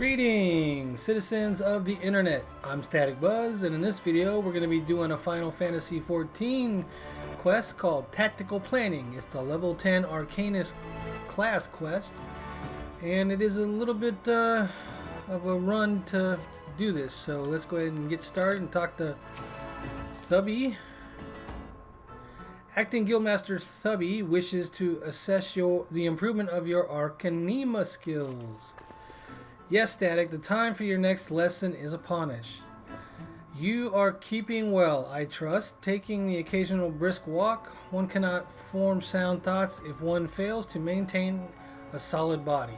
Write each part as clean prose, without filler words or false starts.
Greetings, citizens of the internet. I'm Static Buzz, and in this video we're going to be doing a Final Fantasy XIV quest called Tactical Planning. It's the level 10 Arcanist class quest, and it is a little bit of a run to do this. So let's go ahead and get started and talk to Thubby. Acting Guildmaster Thubby wishes to assess the improvement of your Arcanima skills. Yes, Static, the time for your next lesson is upon us. You are keeping well, I trust, taking the occasional brisk walk. One cannot form sound thoughts if one fails to maintain a solid body.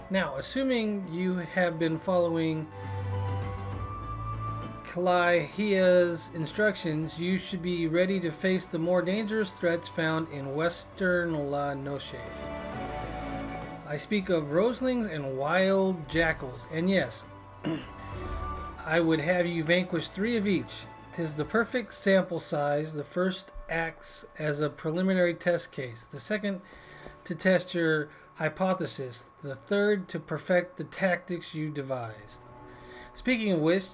Now, assuming you have been following Kalihia's instructions, you should be ready to face the more dangerous threats found in Western La Noche. I speak of roselings and wild jackals, and yes, I would have you vanquish 3 of each. 'Tis the perfect sample size. The first acts as a preliminary test case, the second to test your hypothesis, the third to perfect the tactics you devised. Speaking of which,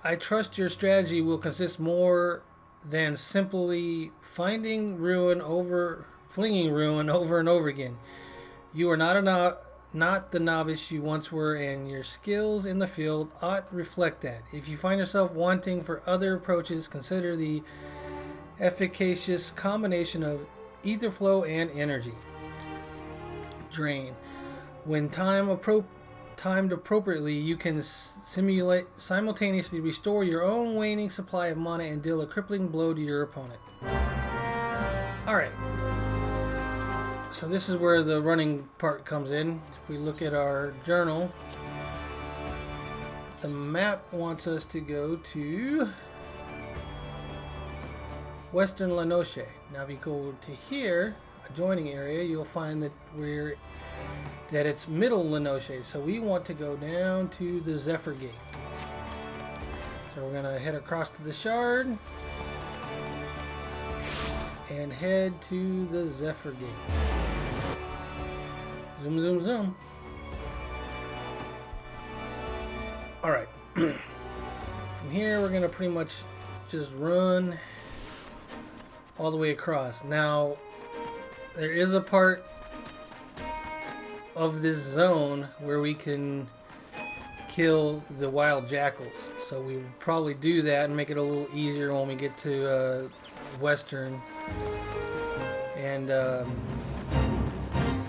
I trust your strategy will consist more than simply flinging ruin over and over again. You are not the novice you once were, and your skills in the field ought reflect that. If you find yourself wanting for other approaches, consider the efficacious combination of ether flow and energy drain. When timed appropriately, you can simultaneously restore your own waning supply of mana and deal a crippling blow to your opponent. Alright. So this is where the running part comes in. If we look at our journal, the map wants us to go to Western La Noche. Now if you go to here, adjoining area, you'll find that it's Middle La Noche. So we want to go down to the Zephyr Gate. So we're gonna head across to the Shard and head to the Zephyr Gate. Zoom, zoom, zoom. Alright. From here, we're going to pretty much just run all the way across. Now, there is a part of this zone where we can kill the wild jackals. So we will probably do that and make it a little easier when we get to Western. And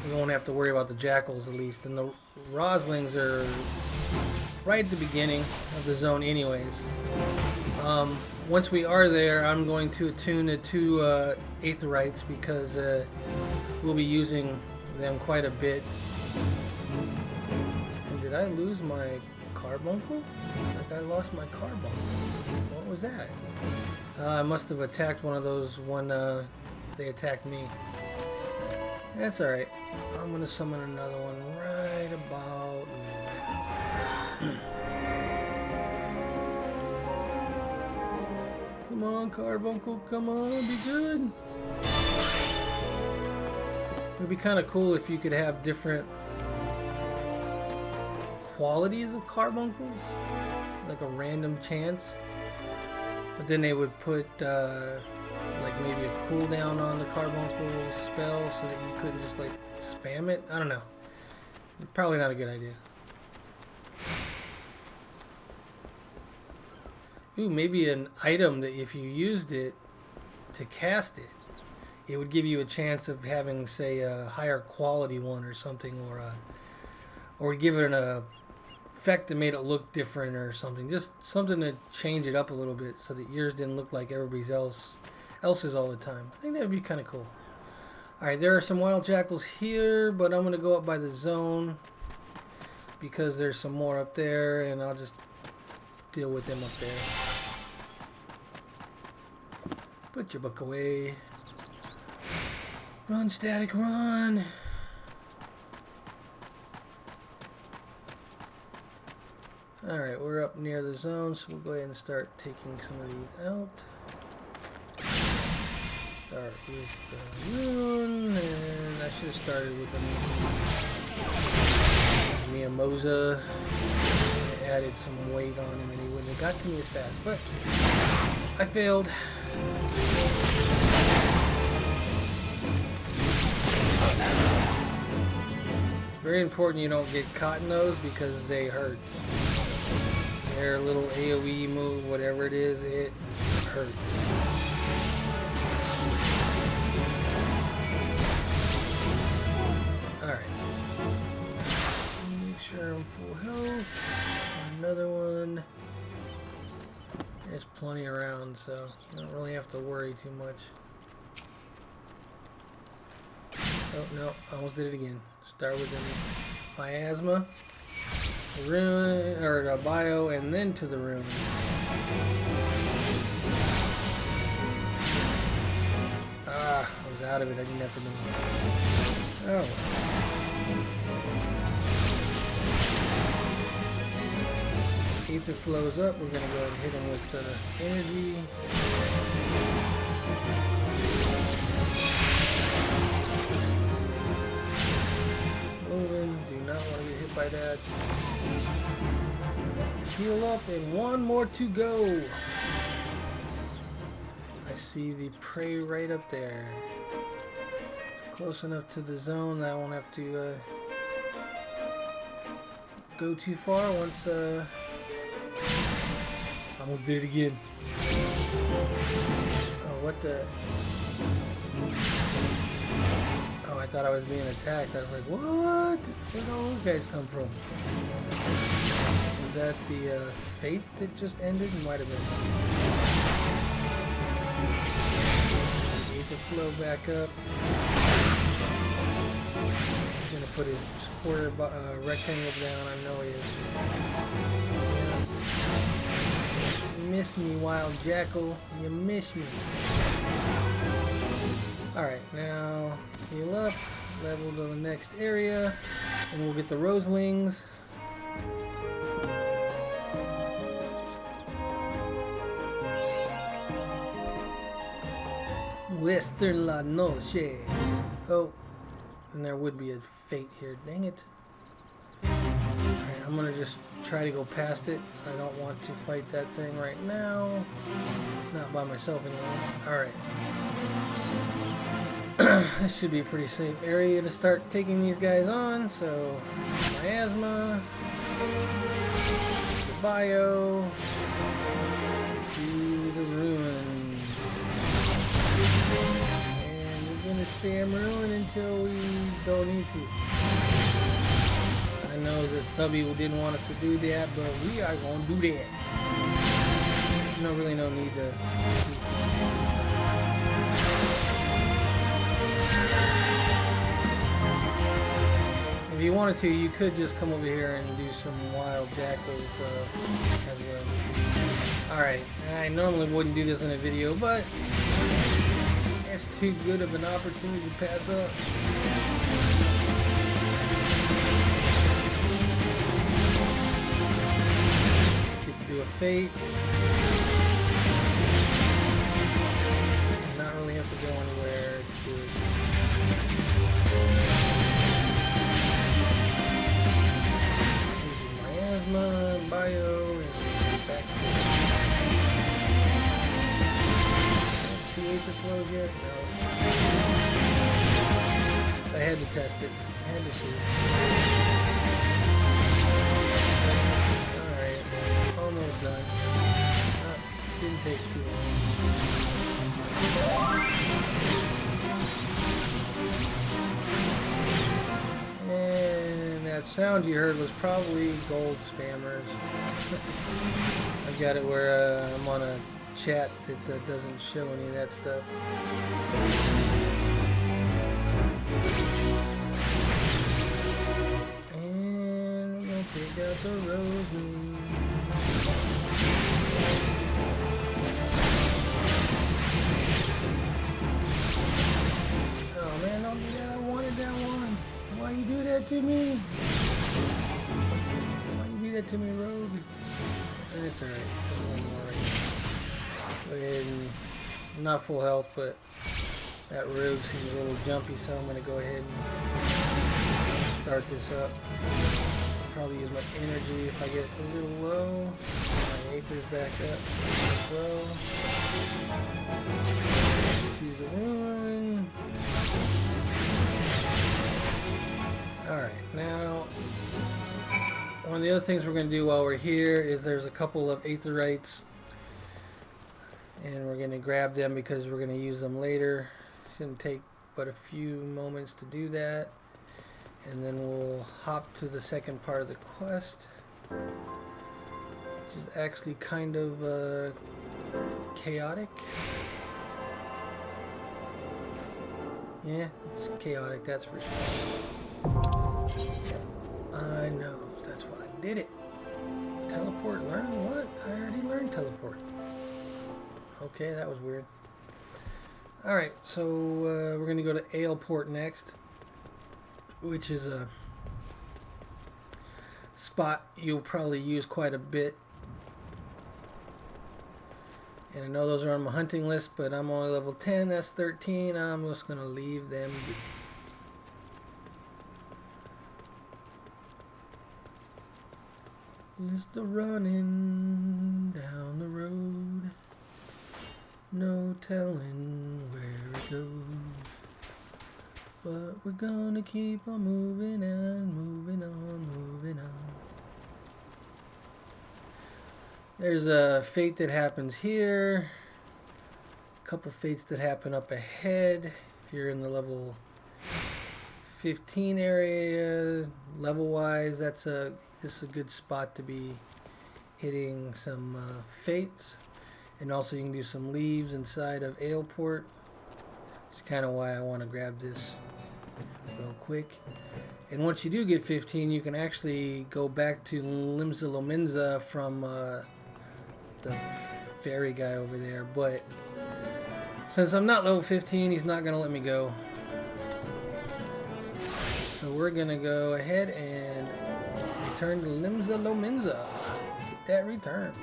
we won't have to worry about the jackals, at least. And the roslings are right at the beginning of the zone anyways. Once we are there, I'm going to attune the 2 aetherites because we'll be using them quite a bit. And did I lose my carbuncle? Looks like I lost my carbuncle. What was that? I must have attacked one of those when they attacked me. That's alright. I'm going to summon another one right about now. Come on, Carbuncle. Come on, be good. It would be kind of cool if you could have different qualities of carbuncles, like a random chance. But then they would put like maybe a cooldown on the carbuncle spell so that you couldn't just like spam it. I don't know. Probably not a good idea. Ooh, maybe an item that if you used it to cast it, it would give you a chance of having, say, a higher quality one or something, or give it an effect that made it look different or something. Just something to change it up a little bit so that yours didn't look like everybody's else's all the time. I think that would be kind of cool. Alright, there are some wild jackals here, but I'm going to go up by the zone because there's some more up there, and I'll just deal with them up there. Put your book away. Run, Static, run! Alright, we're up near the zone, so we'll go ahead and start taking some of these out. Start with the rune, and I should have started with the me a Moza. I added some weight on him and he wouldn't have got to me as fast, but I failed. It's very important you don't get caught in those because they hurt. Their little AoE move, whatever it is, it hurts. Alright. Make sure I'm full health. Another one. There's plenty around, so you don't really have to worry too much. Oh no, I almost did it again. Start with the miasma, the ruin, or the bio, and then to the ruin. Ah, I was out of it. I didn't have to move. Oh. Ether flows up. We're gonna go ahead and hit him with energy. Moving. Do not want to get hit by that. Heal up, and one more to go. I see the prey right up there. It's close enough to the zone that I won't have to go too far once. Almost did it again. Oh, what the? Oh, I thought I was being attacked. I was like, what? Where'd all those guys come from? Was that the fate that just ended? It might have been. Need to flow back up. He's gonna put his square rectangle down. I know he is. Yeah. You missed me, wild jackal. You missed me. Alright, now heal up, level to the next area, and we'll get the roselings. Western La Noche. Oh, and there would be a fate here. Dang it. Alright, I'm gonna just try to go past it. I don't want to fight that thing right now. Not by myself anyways. Alright. This should be a pretty safe area to start taking these guys on. So, miasma, the bio, to the ruin. And we're going to spam ruin until we don't need to. I know that Tubby didn't want us to do that, but we are going to do that. There's really no need to. If you wanted to, you could just come over here and do some wild jackals as well. Alright, I normally wouldn't do this in a video, but it's too good of an opportunity to pass up. Get to do a fate. Not really have to go anywhere to do it. Bio, and back to it. 2/8 of flows yet? No. I had to test it. I had to see. Alright, almost done. Didn't take too long. And that sound you heard was probably gold spammers. I got it where I'm on a chat that doesn't show any of that stuff. And we're gonna take out the roses. Oh man, don't do that. I wanted that one. Why you do that to me? Why you do that to me, Rogue? That's alright. One more right now. Go ahead and not full health, but that Rogue seems a little jumpy, so I'm gonna go ahead and start this up. probably use my energy if I get a little low. My Aether's back up as well. To the ruin. Alright, now one of the other things we're going to do while we're here is there's a couple of Aetherites, and we're going to grab them because we're going to use them later. Shouldn't take but a few moments to do that, and then we'll hop to the second part of the quest, which is actually kind of chaotic. Yeah, it's chaotic, that's for sure. I know, that's why I did it. Teleport, learn what? I already learned teleport. Okay, that was weird. Alright, so we're going to go to Aleport next, which is a spot you'll probably use quite a bit. And I know those are on my hunting list, but I'm only level 10, that's 13. I'm just going to leave them be. Just the running down the road, no telling where it goes, but we're gonna keep on moving and moving on, moving on. There's a fate that happens here, a couple fates that happen up ahead. If you're in the level 15 area, level wise, this is a good spot to be hitting some fates. And also you can do some leaves inside of Aleport. That's kind of why I want to grab this real quick. And once you do get 15, you can actually go back to Lvl from the fairy guy over there. But since I'm not level 15, he's not going to let me go. So we're going to go ahead and return to Lvl. Get that return.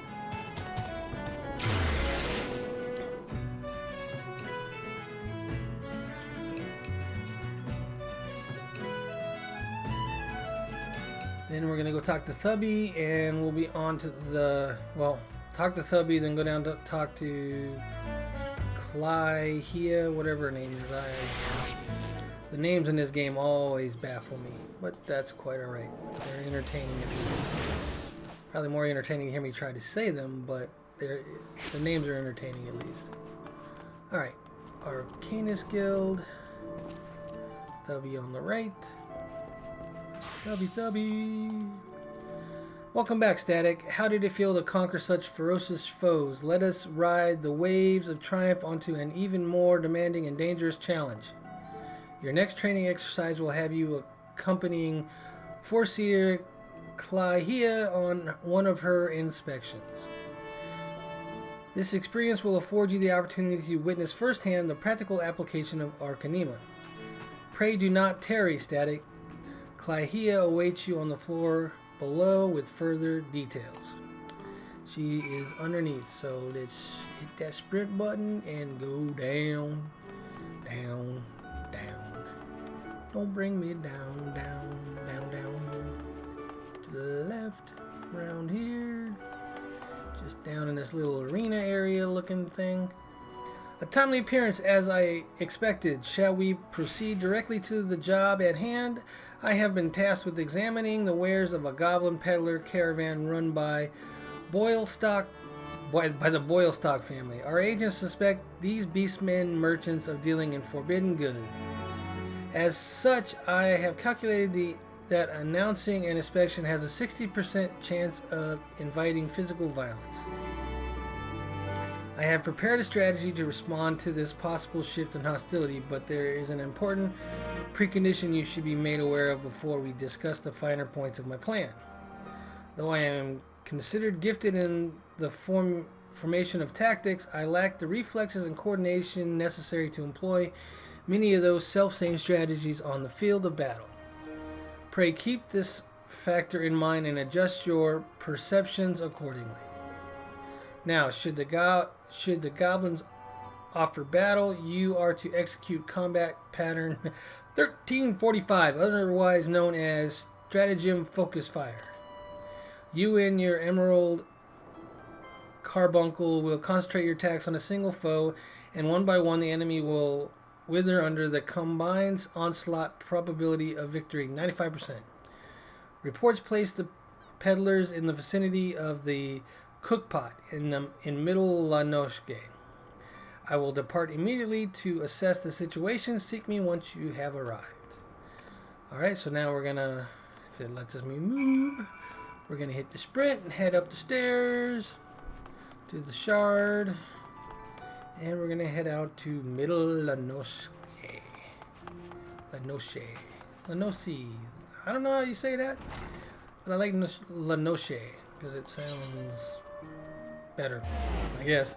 Then we're going to go talk to Thubby, and we'll be on to the, well, talk to Thubby, then go down to talk to Clyhia, whatever her name is. The names in this game always baffle me, but that's quite alright. They're entertaining at least. Probably more entertaining to hear me try to say them, but the names are entertaining at least. Alright, Arcanist Guild. Thubby on the right. Thubby. Welcome back, Static. How did it feel to conquer such ferocious foes? Let us ride the waves of triumph onto an even more demanding and dangerous challenge. Your next training exercise will have you accompanying Foreseer Clyhia on one of her inspections. This experience will afford you the opportunity to witness firsthand the practical application of Arcanima. Pray do not tarry, Static. Clyhia awaits you on the floor below with further details. She is underneath, so let's hit that sprint button and go down, down, down. Don't bring me down, down, down, down. To the left, around here. Just down in this little arena area looking thing. A timely appearance as I expected. Shall we proceed directly to the job at hand? I have been tasked with examining the wares of a goblin peddler caravan run by the Boylestock family. Our agents suspect these beastmen merchants of dealing in forbidden goods. As such, I have calculated that announcing an inspection has a 60% chance of inviting physical violence. I have prepared a strategy to respond to this possible shift in hostility, but there is an important precondition you should be made aware of before we discuss the finer points of my plan. Though I am considered gifted in the formation of tactics, I lack the reflexes and coordination necessary to employ many of those self-same strategies on the field of battle. Pray keep this factor in mind and adjust your perceptions accordingly. Now, should the goblins offer battle, you are to execute combat pattern 1345, otherwise known as Stratagem Focus Fire. You and your Emerald Carbuncle will concentrate your attacks on a single foe, and one by one the enemy will wither under the combined onslaught probability of victory, 95%. Reports place the peddlers in the vicinity of the cookpot in Middle La Noche. I will depart immediately to assess the situation. Seek me once you have arrived. Alright, so now we're gonna, if it lets me move, we're gonna hit the sprint and head up the stairs to the shard. And we're gonna head out to Middle La Noche. La Noche. La Noche. I don't know how you say that, but I like La Noche because it sounds better, I guess.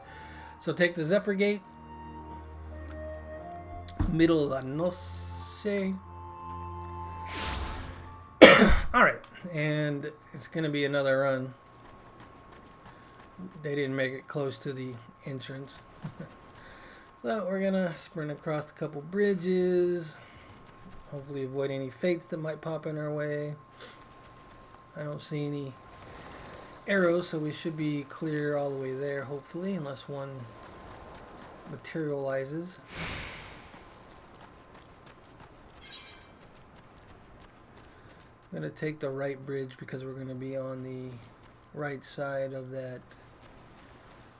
So take the Zephyr Gate, Middle La Noche. Alright, and it's going to be another run. They didn't make it close to the entrance. So we're going to sprint across a couple bridges. Hopefully avoid any fates that might pop in our way. I don't see any arrows, so we should be clear all the way there, hopefully, unless one materializes. I'm going to take the right bridge because we're going to be on the right side of that.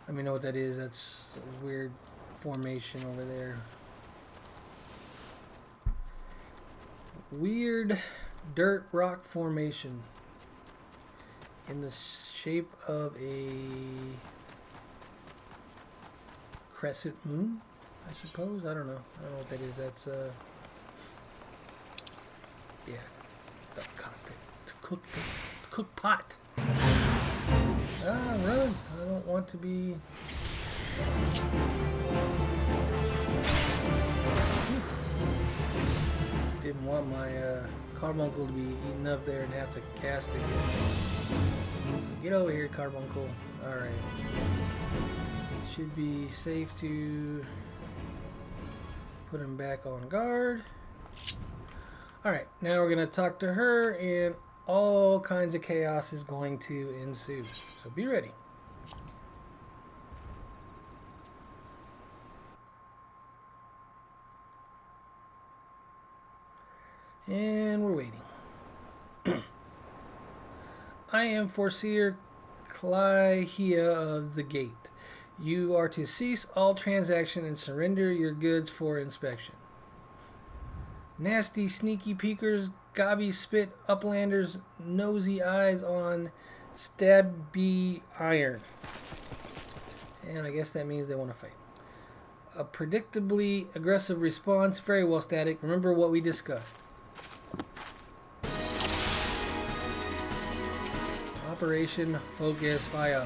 Let me know what that is. That's a weird formation over there. Weird dirt rock formation in the shape of a crescent moon, I suppose. I don't know. I don't know what that is. That's yeah, the cockpit, the cookpit, the cook pot. Ah, run! I don't want to be. Didn't want my carbuncle to be eaten up there and have to cast again. So get over here, carbuncle. Alright. It should be safe to put him back on guard. Alright, now we're going to talk to her, and all kinds of chaos is going to ensue. So be ready. And we're waiting. I am Foreseer Clyhia of the Gate. You are to cease all transaction and surrender your goods for inspection. Nasty, sneaky peekers, gobby spit, uplanders, nosy eyes on stabby iron. And I guess that means they want to fight. A predictably aggressive response, very well static. Remember what we discussed. Operation Focus Fire.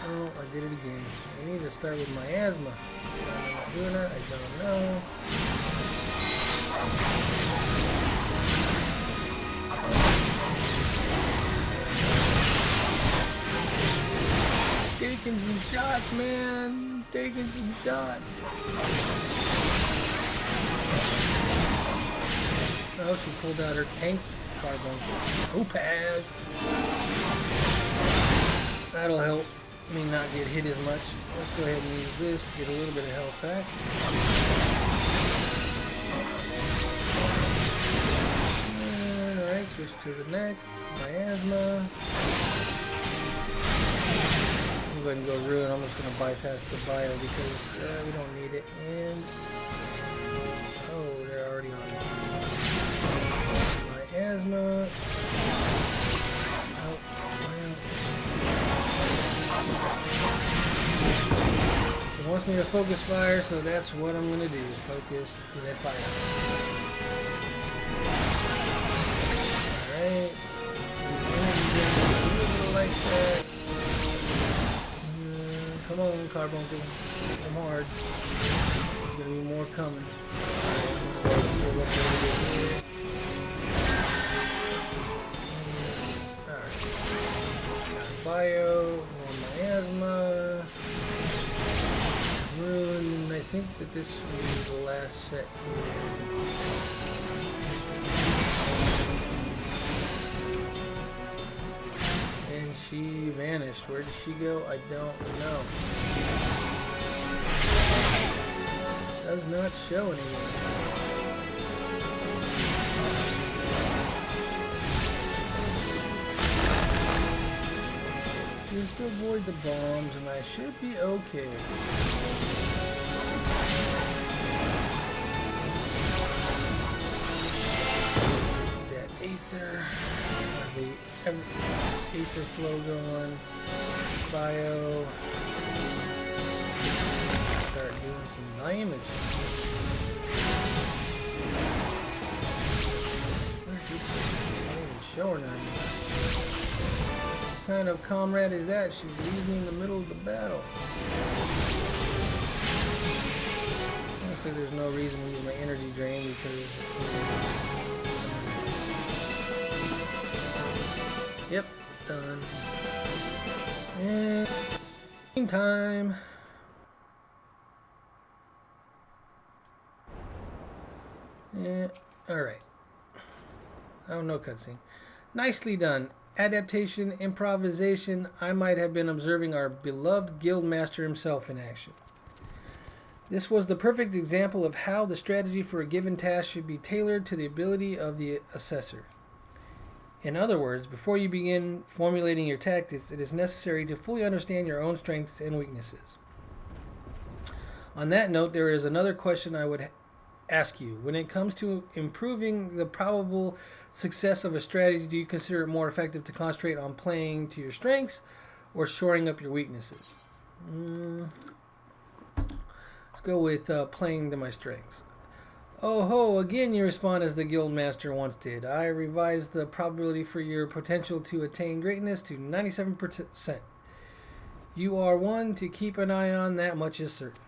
Oh, I did it again. I need to start with my asthma. I'm not doing it. I don't know. Taking some shots, man. Taking some shots. Oh, she pulled out her tank carbuncle. Opaz. That'll help me not get hit as much. Let's go ahead and use this. Get a little bit of health back. Alright, switch to the next. Miasma. I'm going to go ruin. I'm just going to bypass the bio because we don't need it. And oh, they're already on it. Miasma. Oh, man. It wants me to focus fire, so that's what I'm going to do. Focus that fire. Alright. Like that. Come on, carbuncle. Come hard. There's going to be more coming. Alright. Bio, more miasma. Ruin. I think that this will be the last set here. vanished. Where did she go? I don't know. Does not show anywhere. Just avoid the bombs and I should be okay. That Aether. The Aether flow going. Bio. Start doing some damage. Where's Aether? Not even showing her. What kind of comrade is that? She leaves me in the middle of the battle. Honestly, there's no reason to use my energy drain because... Yep, done. And... meantime... Yeah, alright. Oh, no cutscene. Nicely done. Adaptation, improvisation. I might have been observing our beloved guildmaster himself in action. This was the perfect example of how the strategy for a given task should be tailored to the ability of the assessor. In other words, before you begin formulating your tactics, it is necessary to fully understand your own strengths and weaknesses. On that note, there is another question I would ask you. When it comes to improving the probable success of a strategy, do you consider it more effective to concentrate on playing to your strengths or shoring up your weaknesses? Let's go with playing to my strengths. Oh ho, again you respond as the guildmaster once did. I revised the probability for your potential to attain greatness to 97%. You are one to keep an eye on, that much is certain.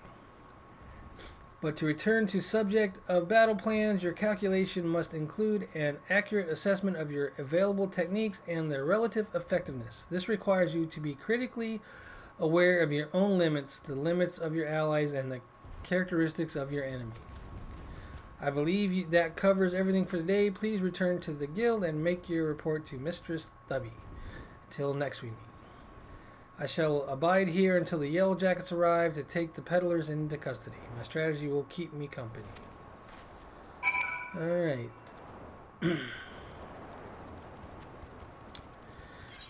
But to return to subject of battle plans, your calculation must include an accurate assessment of your available techniques and their relative effectiveness. This requires you to be critically aware of your own limits, the limits of your allies, and the characteristics of your enemy. I believe that covers everything for today. Please return to the guild and make your report to Mistress Thubby. Until next we meet. I shall abide here until the Yellow Jackets arrive to take the peddlers into custody. My strategy will keep me company. Alright. We're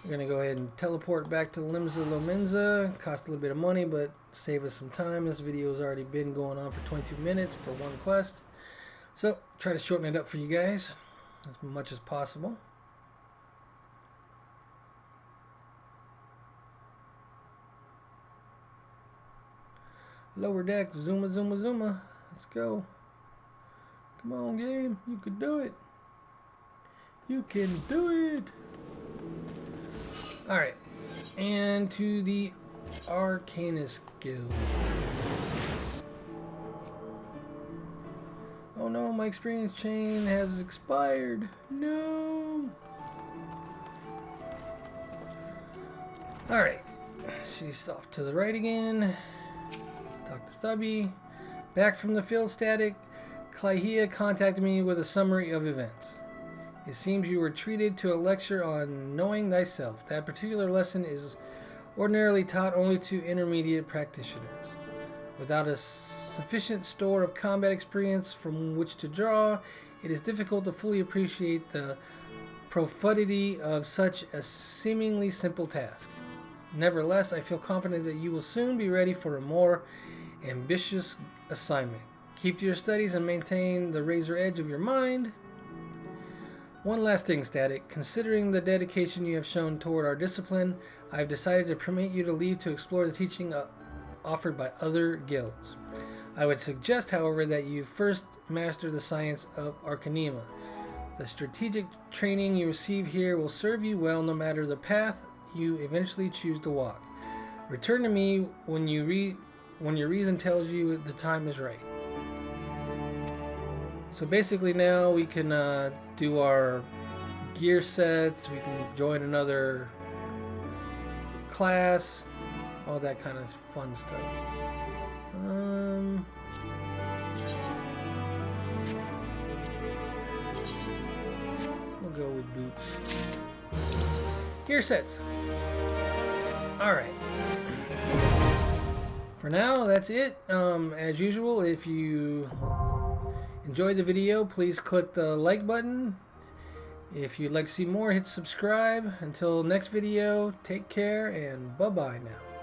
going to go ahead and teleport back to Limsa Lominsa. Cost a little bit of money, but save us some time. This video has already been going on for 22 minutes for one quest. So, try to shorten it up for you guys as much as possible. Lower deck, Zuma, Zuma, Zuma. Let's go. Come on, game. You can do it. You can do it. Alright. And to the Arcanist Guild. Oh no, my experience chain has expired. No. Alright. She's off to the right again. Talk to Thubby. Back from the field static, Clahia contacted me with a summary of events. It seems you were treated to a lecture on knowing thyself. That particular lesson is ordinarily taught only to intermediate practitioners. Without a sufficient store of combat experience from which to draw, it is difficult to fully appreciate the profundity of such a seemingly simple task. Nevertheless, I feel confident that you will soon be ready for a more ambitious assignment. Keep to your studies and maintain the razor edge of your mind. One last thing, Static. Considering the dedication you have shown toward our discipline, I have decided to permit you to leave to explore the teaching offered by other guilds. I would suggest, however, that you first master the science of Arcanema. The strategic training you receive here will serve you well no matter the path you eventually choose to walk. Return to me when your reason tells you the time is right. So basically now we can do our gear sets, we can join another class, all that kind of fun stuff. We'll go with boots. Gear sets. Alright. For now, that's it. As usual, if you enjoyed the video, please click the like button. If you'd like to see more, hit subscribe. Until next video, take care and bye-bye now.